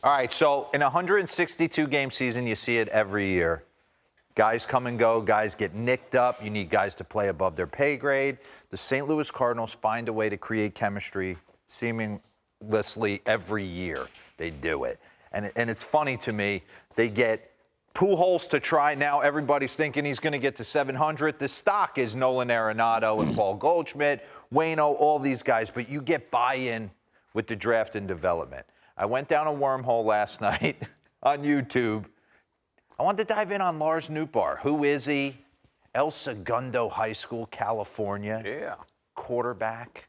All right, so in a 162-game season, you see it every year. Guys come and go. Guys get nicked up. You need guys to play above their pay grade. The St. Louis Cardinals find a way to create chemistry seamlessly every year. They do it. And it's funny to me. They get Pujols to try. Now everybody's thinking he's going to get to 700. The stock is Nolan Arenado and Paul Goldschmidt, Waino, all these guys. But you get buy-in with the draft and development. I went down a wormhole last night on YouTube. I wanted to dive in on Lars Nootbaar. Who is he? El Segundo High School, California. Yeah. Quarterback.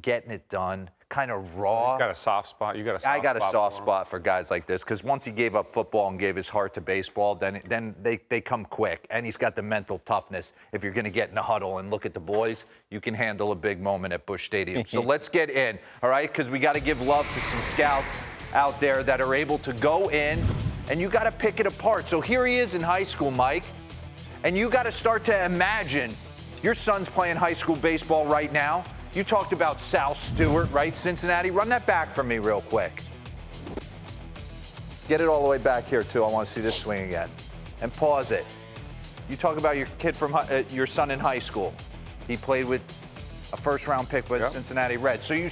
Getting it done. Kind of raw. He's got a soft spot. You got a soft spot. I got a soft spot for guys like this because once he gave up football and gave his heart to baseball, then they come quick. And he's got the mental toughness. If you're going to get in a huddle and look at the boys, you can handle a big moment at Busch Stadium. So let's get in, all right? Because we got to give love to some scouts out there that are able to go in, and you got to pick it apart. So here he is in high school, Mike, and you got to start to imagine your son's playing high school baseball right now. You talked about Sal Stewart, right? Cincinnati. Run that back for me real quick. Get it all the way back here, too. I want to see this swing again. And pause it. You talk about your kid from your son in high school. He played with a first-round pick by the Cincinnati Reds. So you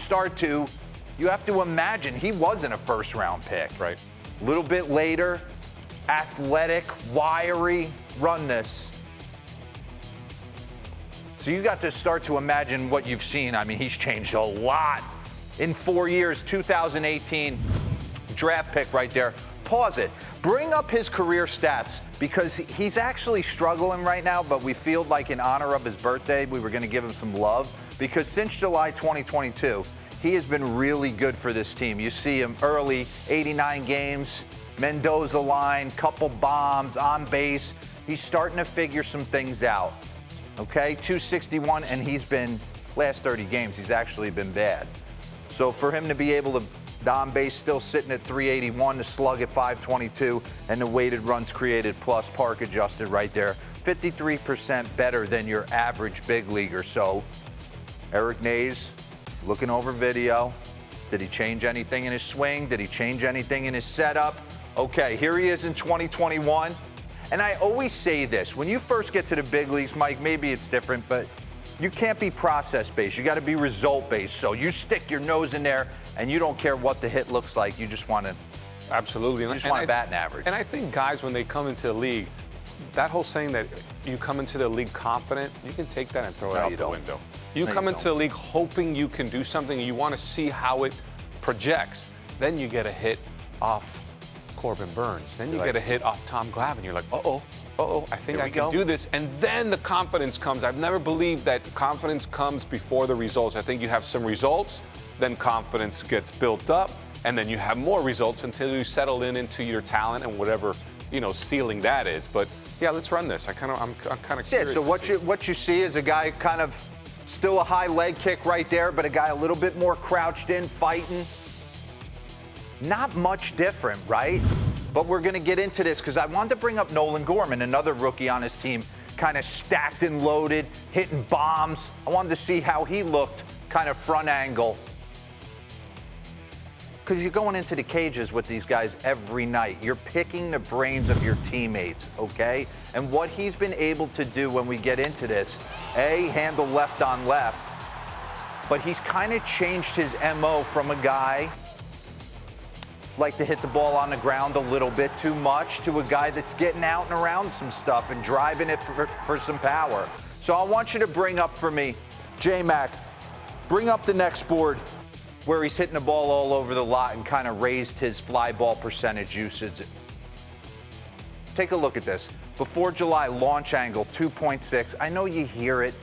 have to imagine he wasn't a first-round pick. Right. A little bit later, athletic, wiry, run this. So you got to start to imagine what you've seen. I mean, he's changed a lot in 4 years. 2018 draft pick right there. Pause it. Bring up his career stats because he's actually struggling right now, but we feel like in honor of his birthday, we were going to give him some love because since July 2022, he has been really good for this team. You see him early, 89 games, Mendoza line, couple bombs, on base. He's starting to figure some things out. Okay, 261, and he's been, last 30 games, he's actually been bad. So for him to be able to, the on base still sitting at 381, the slug at 522, and the weighted runs created plus park adjusted right there, 53% better than your average big leaguer. So Eric Nays, looking over video, did he change anything in his swing? Did he change anything in his setup? Okay, here he is in 2021. And I always say this, when you first get to the big leagues, Mike, maybe it's different, but you can't be process-based. You got to be result-based. So you stick your nose in there, and you don't care what the hit looks like. You just want to absolutely. You just want to bat an average. And I think guys, when they come into the league, that whole saying that you come into the league confident, you can take that and throw it out the window. You come into the league hoping you can do something, and you want to see how it projects. Then you get a hit off Corbin Burns. Then you get a hit off Tom Glavine. You're like, I think I can do this. And then the confidence comes. I've never believed that confidence comes before the results. I think you have some results, then confidence gets built up, and then you have more results until you settle into your talent and whatever, ceiling that is. But yeah, let's run this. I'm kind of curious. Yeah, so what you see is a guy kind of still a high leg kick right there, but a guy a little bit more crouched in, fighting. Not much different, right? But we're going to get into this because I wanted to bring up Nolan Gorman, another rookie on his team, kind of stacked and loaded, hitting bombs. I wanted to see how he looked kind of front angle. Because you're going into the cages with these guys every night. You're picking the brains of your teammates, okay? And what he's been able to do when we get into this, handle left on left, but he's kind of changed his MO from a guy like to hit the ball on the ground a little bit too much to a guy that's getting out and around some stuff and driving it for some power. So I want you to bring up for me, J-Mac, bring up the next board where he's hitting the ball all over the lot and kind of raised his fly ball percentage usage. Take a look at this. Before July, launch angle 2.6. I know you hear it.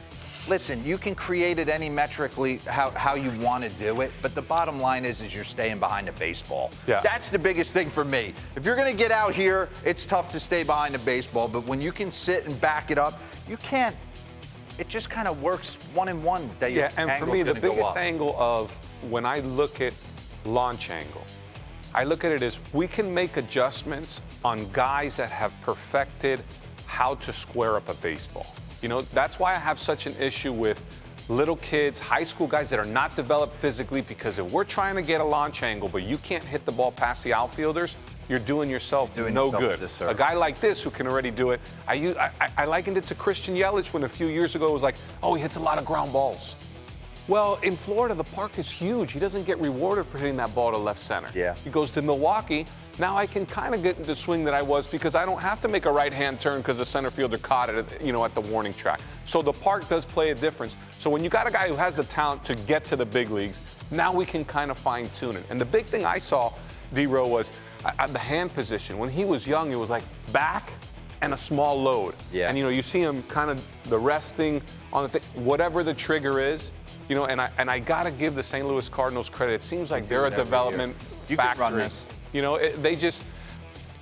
Listen, you can create it any metrically how you want to do it, but the bottom line is you're staying behind the baseball. Yeah. That's the biggest thing for me. If you're going to get out here, it's tough to stay behind the baseball, but when you can sit and back it up, you can't. It just kind of works one and one. That your and for me, the biggest angle of when I look at launch angle, I look at it as we can make adjustments on guys that have perfected how to square up a baseball. That's why I have such an issue with little kids, high school guys that are not developed physically, because if we're trying to get a launch angle, but you can't hit the ball past the outfielders, you're doing yourself no good. A guy like this who can already do it, I likened it to Christian Yelich when a few years ago it was like, oh, he hits a lot of ground balls. Well, in Florida, the park is huge. He doesn't get rewarded for hitting that ball to left center. Yeah. He goes to Milwaukee. Now I can kind of get into the swing that I was, because I don't have to make a right-hand turn because the center fielder caught it, at the warning track. So the park does play a difference. So when you got a guy who has the talent to get to the big leagues, now we can kind of fine-tune it. And the big thing I saw, D-Row, was the hand position. When he was young, it was like back and a small load. Yeah. And you see him kind of the resting on the thing, whatever the trigger is. And I got to give the St. Louis Cardinals credit. It seems like they're a development factory. You can run this.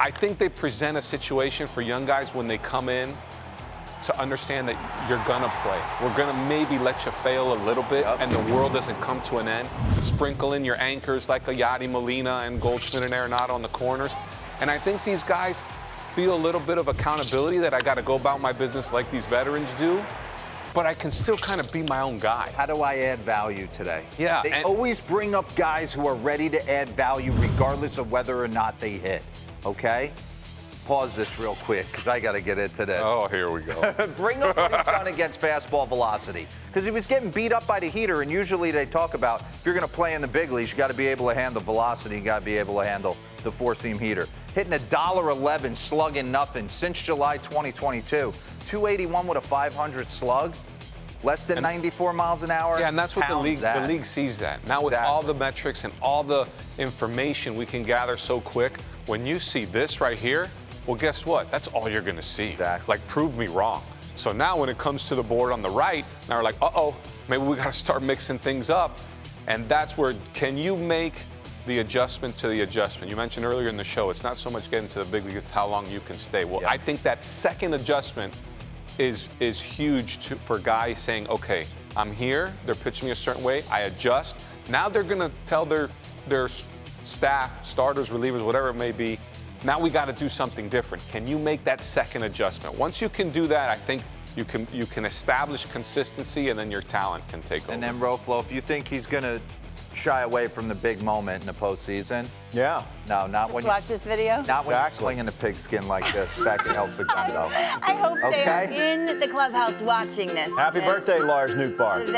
I think they present a situation for young guys when they come in to understand that you're gonna play. We're gonna maybe let you fail a little bit, and the world doesn't come to an end. Sprinkle in your anchors like a Yadi Molina and Goldschmidt and Arenado on the corners. And I think these guys feel a little bit of accountability that I gotta go about my business like these veterans do, but I can still kind of be my own guy. How do I add value today? Yeah. They always bring up guys who are ready to add value regardless of whether or not they hit, okay? Pause this real quick, because I got to get into this. Oh, here we go. Bring up what he's done against fastball velocity, because he was getting beat up by the heater, and usually they talk about if you're going to play in the big leagues, you got to be able to handle velocity, you got to be able to handle the four-seam heater. Hitting $1.11, slugging nothing since July 2022. 281 with a 500 slug. Less than 94 miles an hour. Yeah, and that's what the league sees that. Now with all the metrics and all the information we can gather so quick, when you see this right here, well, guess what? That's all you're going to see. Exactly. Like, prove me wrong. So now when it comes to the board on the right, now we're like, uh-oh, maybe we got to start mixing things up. And that's where, can you make the adjustment to the adjustment? You mentioned earlier in the show, it's not so much getting to the big league, it's how long you can stay. Well, I think that second adjustment is huge for guys saying, okay, I'm here, they're pitching me a certain way, I adjust. Now they're gonna tell their staff, starters, relievers, whatever it may be, now we gotta do something different. Can you make that second adjustment? Once you can do that, I think you can establish consistency, and then your talent can take over. And then Roflo, if you think he's gonna shy away from the big moment in the postseason. Yeah. No, not when Just watch this video? Not when you're slinging the pigskin like this back in El Segundo. I hope they are in the clubhouse watching this. Happy birthday, Lars Nootbaar.